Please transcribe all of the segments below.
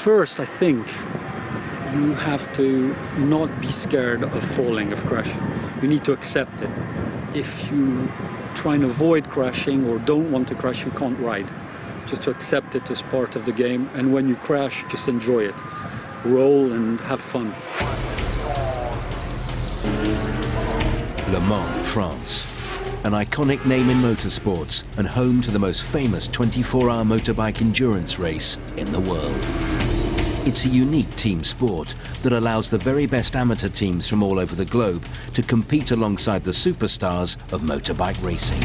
First, I think you have to not be scared of falling, of crashing. You need to accept it. If you try and avoid crashing or don't want to crash, you can't ride. Just to accept it as part of the game, and when you crash, just enjoy it. Roll and have fun. Le Mans, France. An iconic name in motorsports and home to the most famous 24-hour motorbike endurance race in the world. It's a unique team sport that allows the very best amateur teams from all over the globe to compete alongside the superstars of motorbike racing.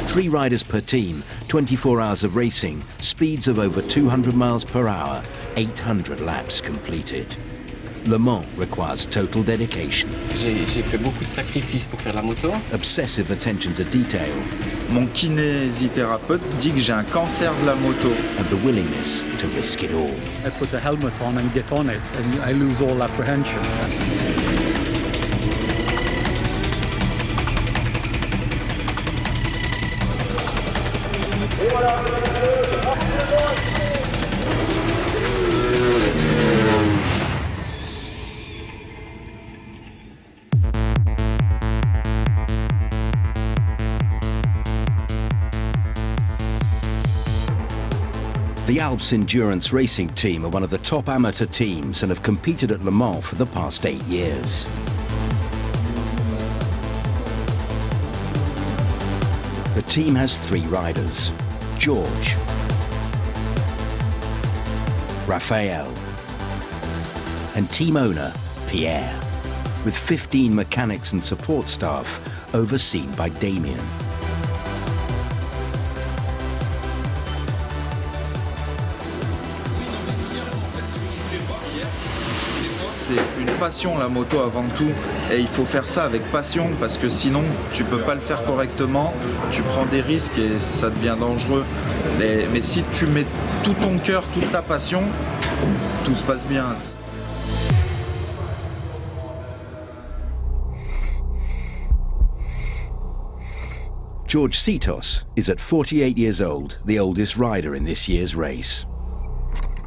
3 riders per team, 24 hours of racing, speeds of over 200 miles per hour, 800 laps completed. Le Mans requires total dedication. J'ai fait beaucoup de sacrifices pour faire la moto. Obsessive attention to detail. Mon kinésithérapeute dit que j'ai un cancer de la moto. And the willingness to risk it all. I put a helmet on and get on it, and I lose all apprehension. The Alps Endurance Racing Team are one of the top amateur teams and have competed at Le Mans for the past 8 years. The team has 3 riders: George, Raphael, and team owner Pierre, with 15 mechanics and support staff overseen by Damien. C'est une passion, la moto, avant tout, et il faut faire ça avec passion, parce que sinon tu peux pas le faire correctement, tu prends des risques et ça devient dangereux. Mais si tu mets tout ton cœur, toute ta passion, tout se passe bien. George Tsitos is at 48 years old, the oldest rider in this year's race.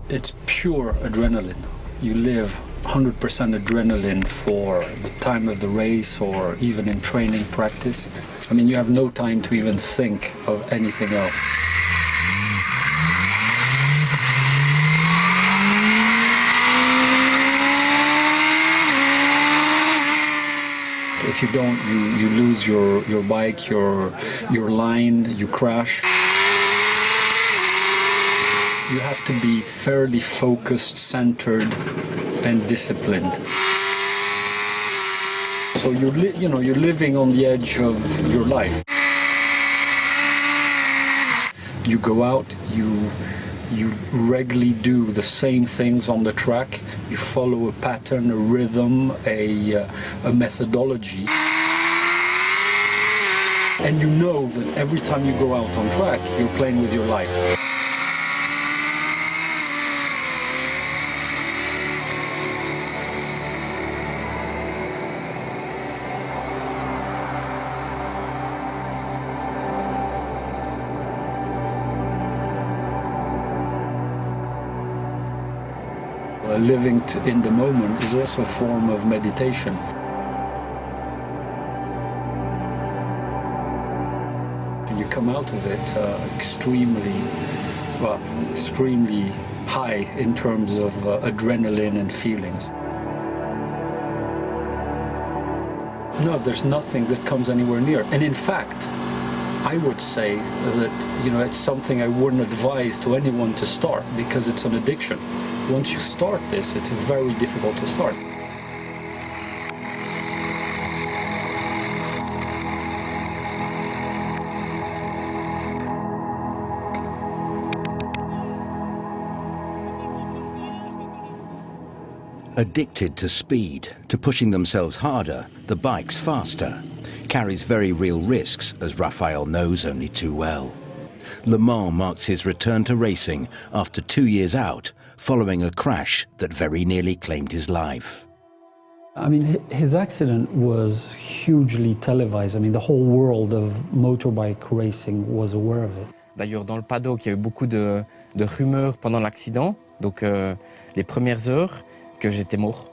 It's pure adrenaline. You live 100% adrenaline for the time of the race or even in training practice. I mean, you have no time to even think of anything else. If you don't, you lose your bike, your line, you crash. You have to be fairly focused, centered, and disciplined. So you're living on the edge of your life. You go out, you regularly do the same things on the track. You follow a pattern, a rhythm, a methodology. And you know that every time you go out on track, you're playing with your life. Living in the moment is also a form of meditation. You come out of it extremely high in terms of adrenaline and feelings. No, there's nothing that comes anywhere near. And in fact, I would say that, it's something I wouldn't advise to anyone to start, because it's an addiction. Once you start this, it's very difficult to start. Addicted to speed, to pushing themselves harder, the bikes faster, carries very real risks, as Raphael knows only too well. Le Mans marks his return to racing after 2 years out, following a crash that very nearly claimed his life. I mean, his accident was hugely televised. I mean, the whole world of motorbike racing was aware of it. D'ailleurs, dans le paddock, il y a eu beaucoup de rumeurs pendant l'accident, donc les premières heures, que j'étais mort.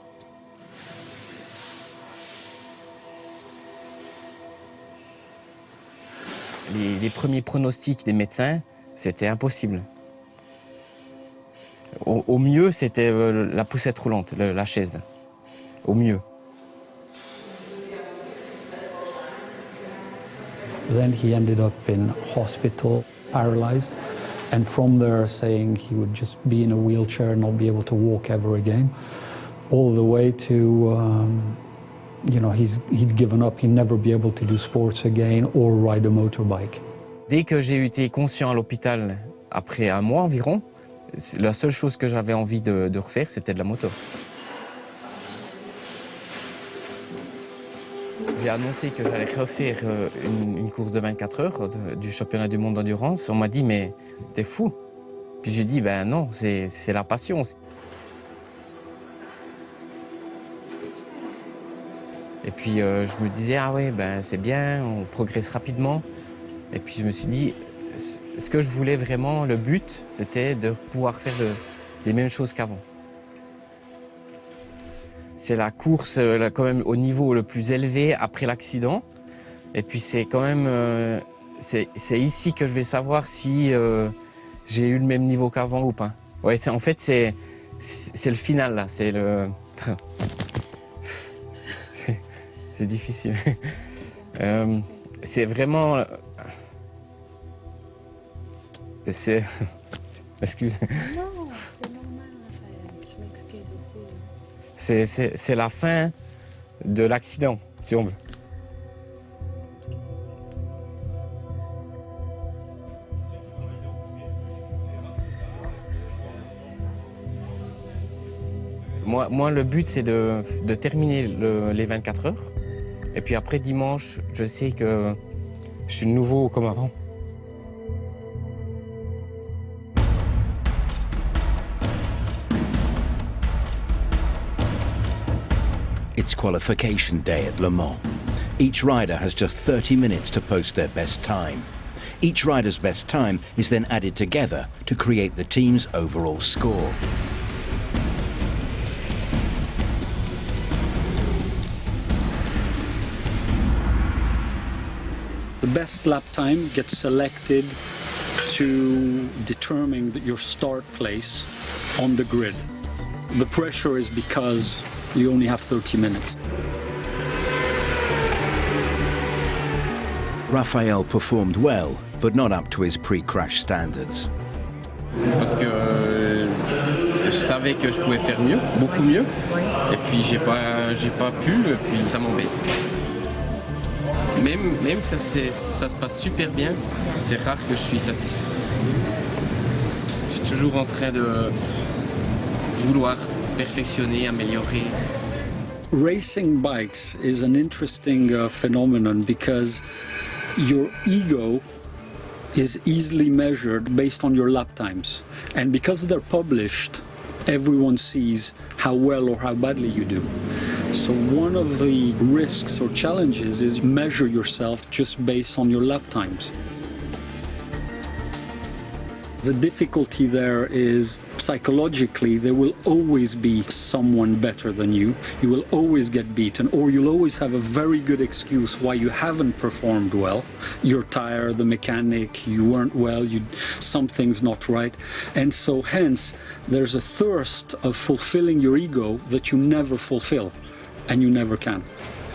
Les premiers pronostics des médecins, c'était impossible. Au mieux, c'était la poussette roulante, la chaise. Au mieux. Then he ended up in hospital, paralyzed, and from there saying he would just be in a wheelchair and not be able to walk ever again, all the way to, he'd given up, he'd never be able to do sports again or ride a motorbike. Dès que j'ai été conscient à l'hôpital, après un mois environ, la seule chose que j'avais envie de refaire, c'était de la moto. J'ai annoncé que j'allais refaire une course de 24 heures du championnat du monde d'endurance. On m'a dit, mais t'es fou. Puis j'ai dit, ben non, c'est la passion. Et puis je me disais, ah ouais, ben c'est bien, on progresse rapidement. Et puis je me suis dit, ce que je voulais vraiment, le but, c'était de pouvoir faire les mêmes choses qu'avant. C'est la course quand même au niveau le plus élevé après l'accident. Et puis c'est quand même, c'est ici que je vais savoir si j'ai eu le même niveau qu'avant ou pas. Ouais, en fait c'est le final là, c'est le, c'est difficile. C'est vraiment, c'est, excuse. Non, c'est normal, je m'excuse aussi. C'est la fin de l'accident, si on veut. Moi, le but, c'est de terminer les 24 heures. Et puis après, dimanche, je sais que je suis de nouveau comme avant. It's qualification day at Le Mans. Each rider has just 30 minutes to post their best time. Each rider's best time is then added together to create the team's overall score. The best lap time gets selected to determine your start place on the grid. The pressure is because you only have 30 minutes. Raphael performed well, but not up to his pre-crash standards. Parce que je savais que je pouvais faire mieux, beaucoup mieux. Et puis j'ai pas pu, et puis ça m'embête. Même que ça se passe super bien, c'est rare que je suis satisfait. Je suis toujours en train de vouloir perfectionner, améliorer. Racing bikes is an interesting phenomenon because your ego is easily measured based on your lap times. And because they're published, everyone sees how well or how badly you do. So one of the risks or challenges is measure yourself just based on your lap times. The difficulty there is psychologically there will always be someone better than you. You will always get beaten, or you'll always have a very good excuse why you haven't performed well. Your tire, the mechanic, you weren't well, something's not right. And so hence there's a thirst of fulfilling your ego that you never fulfill, and you never can.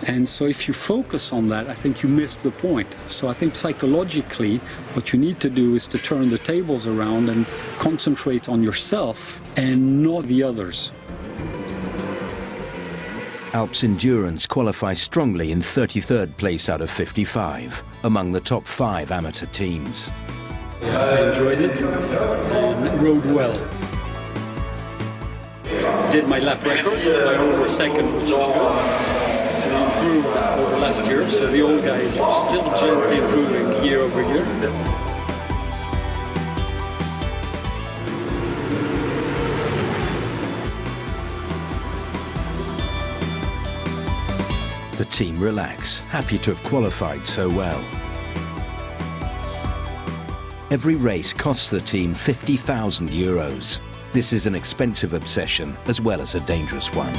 And so if you focus on that, I think you miss the point. So I think psychologically, what you need to do is to turn the tables around and concentrate on yourself and not the others. Alps Endurance qualifies strongly in 33rd place out of 55, among the top 5 amateur teams. I enjoyed it and rode well. Did my lap record by over a second, which is good. Improved over last year, so the old guys are still gently improving year over year. The team relax, happy to have qualified so well. Every race costs the team €50,000. This is an expensive obsession as well as a dangerous one.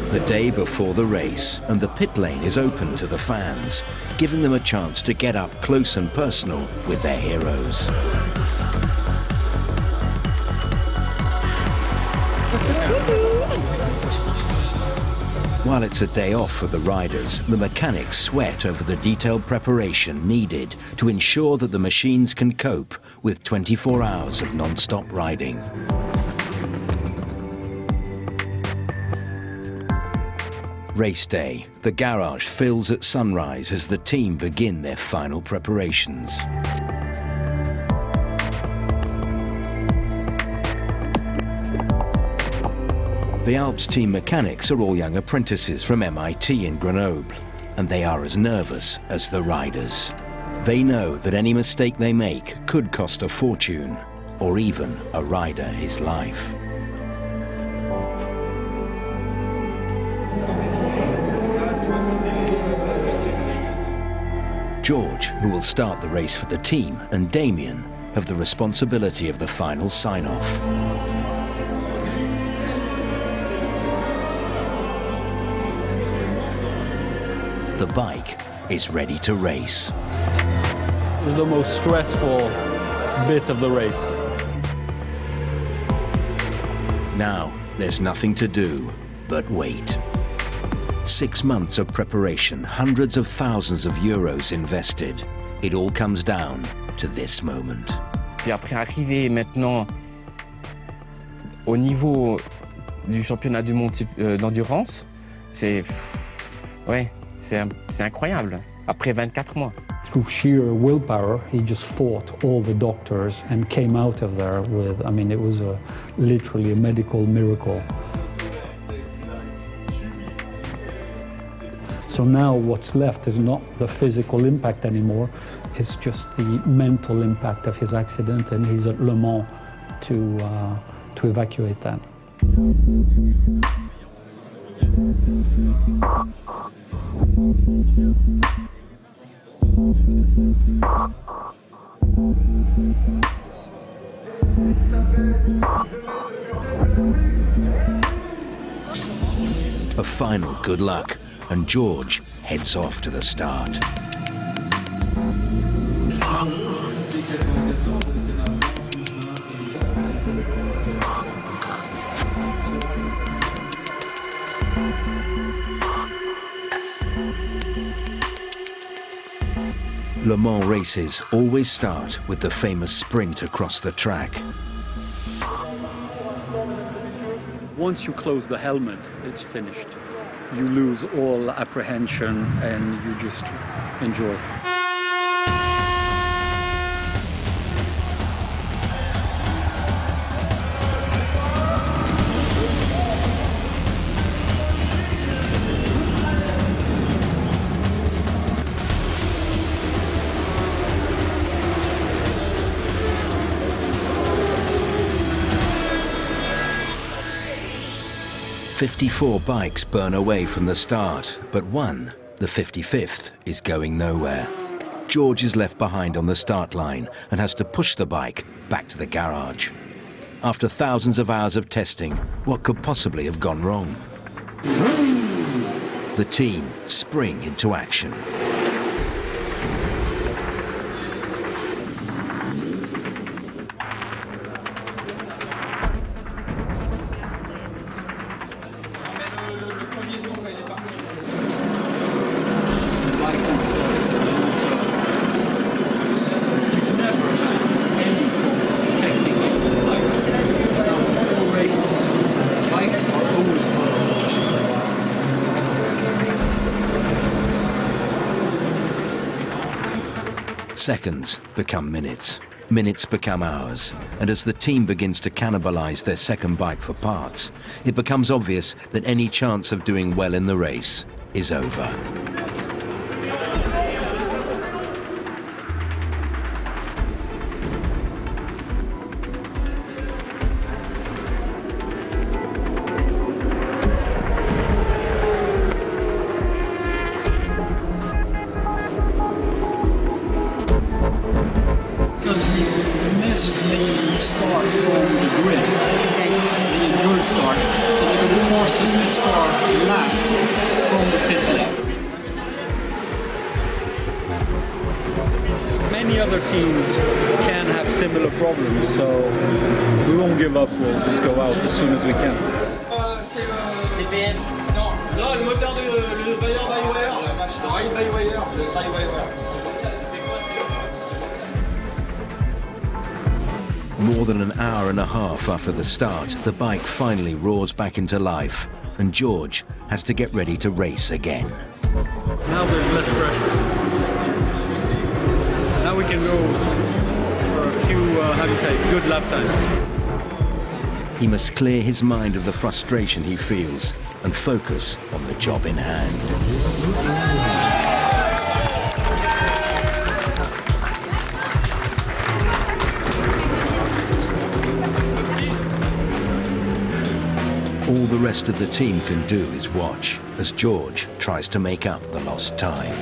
The day before the race, and the pit lane is open to the fans, giving them a chance to get up close and personal with their heroes. While it's a day off for the riders, the mechanics sweat over the detailed preparation needed to ensure that the machines can cope with 24 hours of non-stop riding. Race day. The garage fills at sunrise as the team begin their final preparations. The Alps team mechanics are all young apprentices from MIT in Grenoble, and they are as nervous as the riders. They know that any mistake they make could cost a fortune, or even a rider his life. George, who will start the race for the team, and Damien have the responsibility of the final sign-off. The bike is ready to race. This is the most stressful bit of the race. Now, there's nothing to do but wait. 6 months of preparation, hundreds of thousands of euros invested. It all comes down to this moment. Puis après arriver maintenant au niveau du championnat du monde d'endurance, c'est incroyable. Après 24 mois. Through sheer willpower, he just fought all the doctors and came out of there with, I mean, it was literally a medical miracle. So now what's left is not the physical impact anymore, it's just the mental impact of his accident, and he's at Le Mans to evacuate that. A final good luck, and George heads off to the start. Le Mans races always start with the famous sprint across the track. Once you close the helmet, it's finished. You lose all apprehension and you just enjoy. "54 bikes burn away from the start, but one, the 55th, is going nowhere. George is left behind on the start line and has to push the bike back to the garage. After thousands of hours of testing, what could possibly have gone wrong? The team spring into action. Seconds become minutes, minutes become hours, and as the team begins to cannibalize their second bike for parts, it becomes obvious that any chance of doing well in the race is over. start from the grid, the endurance start, so they're going to force us to start last from the pit lane. Many other teams can have similar problems, so we won't give up, we'll just go out as soon as we can. TPS. Non, le moteur de le Bayer Bywire. Le Rail Bywire. Le Rail Bywire. More than an hour and a half after the start, the bike finally roars back into life, and George has to get ready to race again. Now there's less pressure. Now we can go for a few, good lap times. He must clear his mind of the frustration he feels and focus on the job in hand. All the rest of the team can do is watch as George tries to make up the lost time.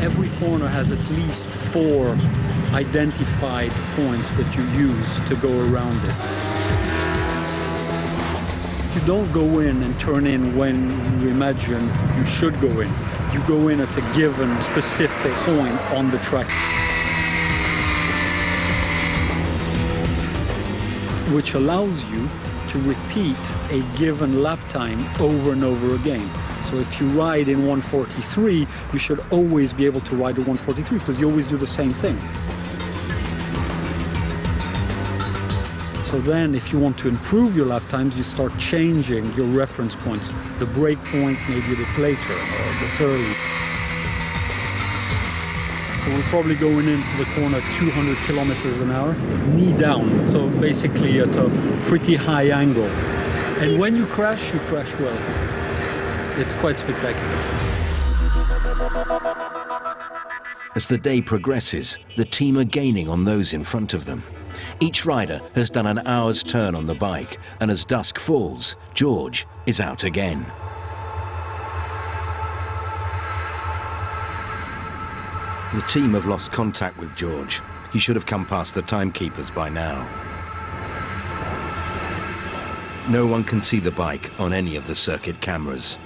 Every corner has at least 4 identified points that you use to go around it. You don't go in and turn in when you imagine you should go in. You go in at a given specific point on the track, which allows you to repeat a given lap time over and over again. So if you ride in 1:43, you should always be able to ride at 1:43 because you always do the same thing. So then if you want to improve your lap times, you start changing your reference points. The break point maybe a bit later or a bit early. So we're probably going into the corner at 200 kilometers an hour, knee down, so basically at a pretty high angle. And when you crash well. It's quite spectacular. As the day progresses, the team are gaining on those in front of them. Each rider has done an hour's turn on the bike, and as dusk falls, George is out again. The team have lost contact with George. He should have come past the timekeepers by now. No one can see the bike on any of the circuit cameras.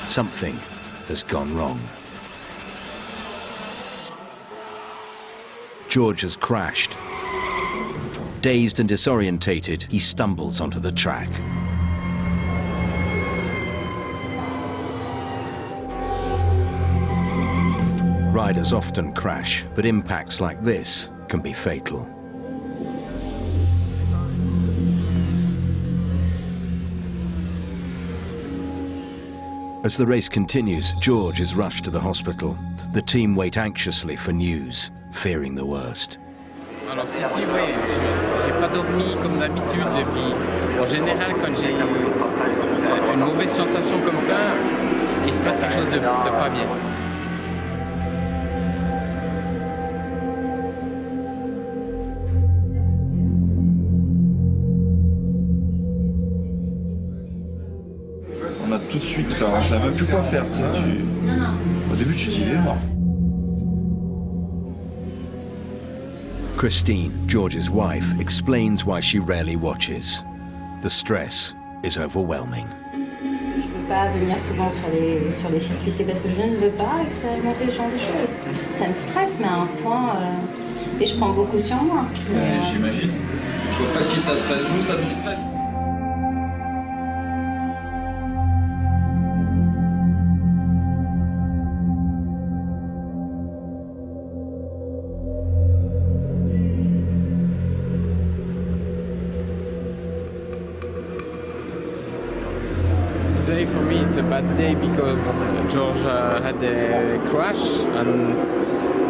Something has gone wrong. George has crashed. Dazed and disorientated, he stumbles onto the track. Riders often crash, but impacts like this can be fatal. As the race continues, George is rushed to the hospital. The team wait anxiously for news, fearing the worst. Alors cette nuit, oui, j'ai pas dormi comme d'habitude. Et puis, en général, quand j'ai une mauvaise sensation comme ça, il se passe quelque chose de pas bien. On a tout de suite, on ne savait même plus quoi faire. Tu sais, au début, tu dis, il est mort. Christine, George's wife, explains why she rarely watches. The stress is overwhelming. Je ne veux pas venir souvent sur les circuits, c'est parce que je ne veux pas expérimenter ce genre de choses. Ça me stresse, mais à un point... Et je prends beaucoup sur moi. J'imagine. Je vois pas qui ça serait. Nous, ça nous stresse. Today for me it's a bad day because George had a crash and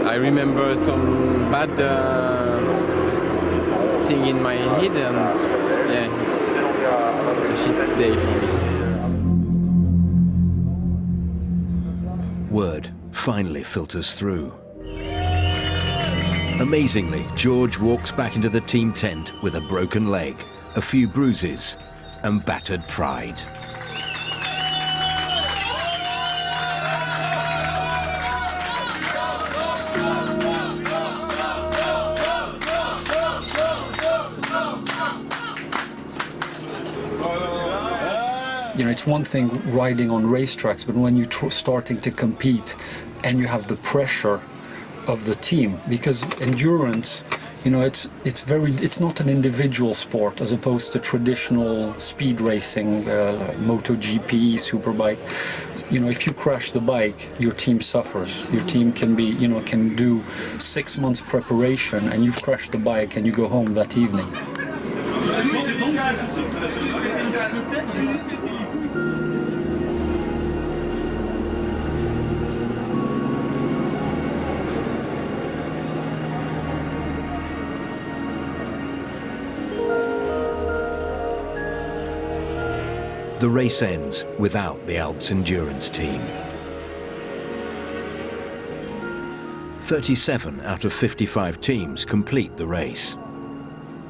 I remember some bad thing in my head and yeah, it's a shit day for me. Word finally filters through. Amazingly, George walks back into the team tent with a broken leg, a few bruises, and battered pride. You know, it's one thing riding on racetracks, but when you're starting to compete and you have the pressure of the team, because endurance, you know, it's not an individual sport as opposed to traditional speed racing, MotoGP, Superbike. You know, if you crash the bike, your team suffers. Your team can be, you know, can do 6 months preparation, and you've crashed the bike and you go home that evening. The race ends without the Alps Endurance team. 37 out of 55 teams complete the race.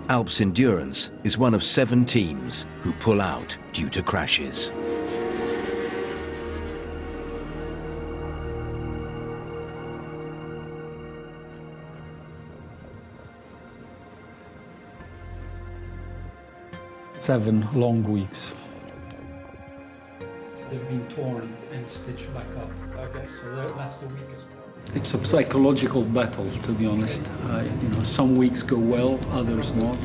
Alps Endurance is one of 7 teams who pull out due to crashes. Seven long weeks. They've been torn and stitched back up. Okay. So that's the weakest part. It's a psychological battle, to be honest. You know, some weeks go well, others not.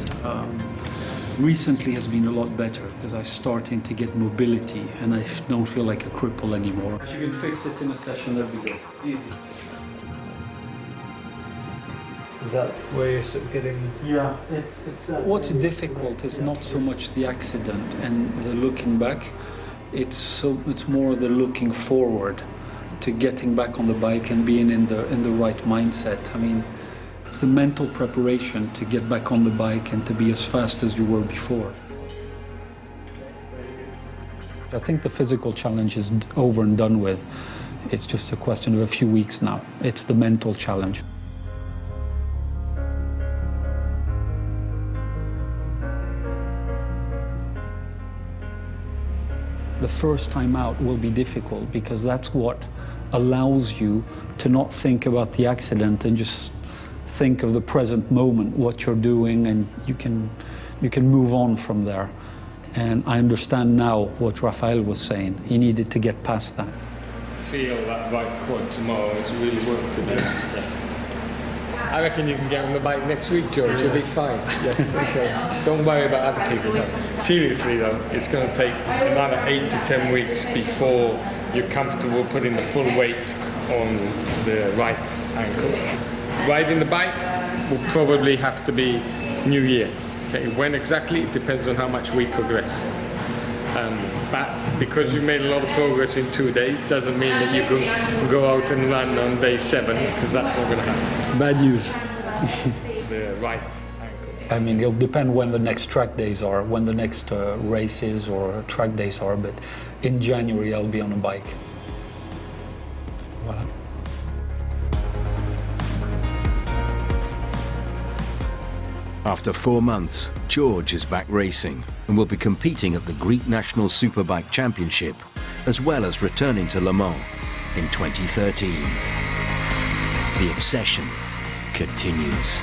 Recently has been a lot better because I'm starting to get mobility and I don't feel like a cripple anymore. If you can fix it in a session, that'd be good. Easy. Is that where you're sort of getting... Yeah, it's that. What's difficult is not so much the accident and the looking back. It's more the looking forward to getting back on the bike and being in the right mindset. I mean, it's the mental preparation to get back on the bike and to be as fast as you were before. I think the physical challenge is over and done with. It's just a question of a few weeks now. It's the mental challenge. The first time out will be difficult because that's what allows you to not think about the accident and just think of the present moment, what you're doing, and you can move on from there. And I understand now what Raphael was saying. He needed to get past that. Feel that right quad tomorrow. It's really work to do. Yeah. I reckon you can get on the bike next week, George. You'll be fine. Yes, so don't worry about other people. But seriously, though, it's going to take another 8 to 10 weeks before you're comfortable putting the full weight on the right ankle. Riding the bike will probably have to be New Year. Okay, when exactly? It depends on how much we progress. But because you made a lot of progress in 2 days, doesn't mean that you can go out and run on day 7, because that's not going to happen. Bad news. The right ankle. I mean, it'll depend when the next track days are, when the next races or track days are, but in January I'll be on a bike. Voilà. After 4 months, George is back racing and will be competing at the Greek National Superbike Championship, as well as returning to Le Mans in 2013. The obsession continues.